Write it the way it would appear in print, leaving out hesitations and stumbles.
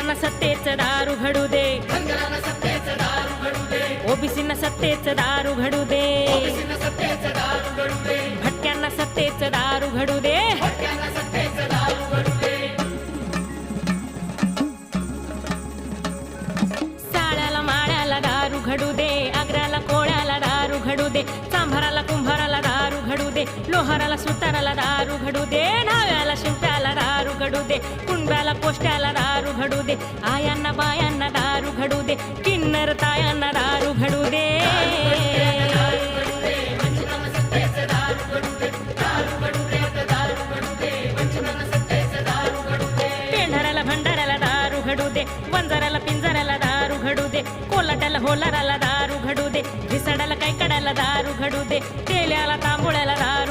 धनगरांना सत्तेचं दारू घडू दे, ओबीसींना सत्तेचं दारू घडू दे, भटक्यांना सत्तेचं दारू घडू दे, साळ्याला माळ्याला दारू घडू दे, आग्र्याला कोळ्याला दारू घडू दे, चांभाराला कुंभाराला दारू घडू दे, लोहाराला सुताराला दारू घडू दे, न्हाव्याला शिंप्याला दारू घडू दे, कुंड्याला कोष्ट्याला दारू घडू दे, आयांना बायांना दारू घडू दे, किन्नर तायांना दारू घडू दे, पेंढाऱ्याला भंडाऱ्याला दारू घडू दे, वंजाऱ्याला पिंजऱ्याला दारू घडू दे, कोलाट्याला होलाराला दारू घडू दे, घिसाड्याला कैकड्याला दारू घडू दे, तेल्याला तांबोळ्याला दारू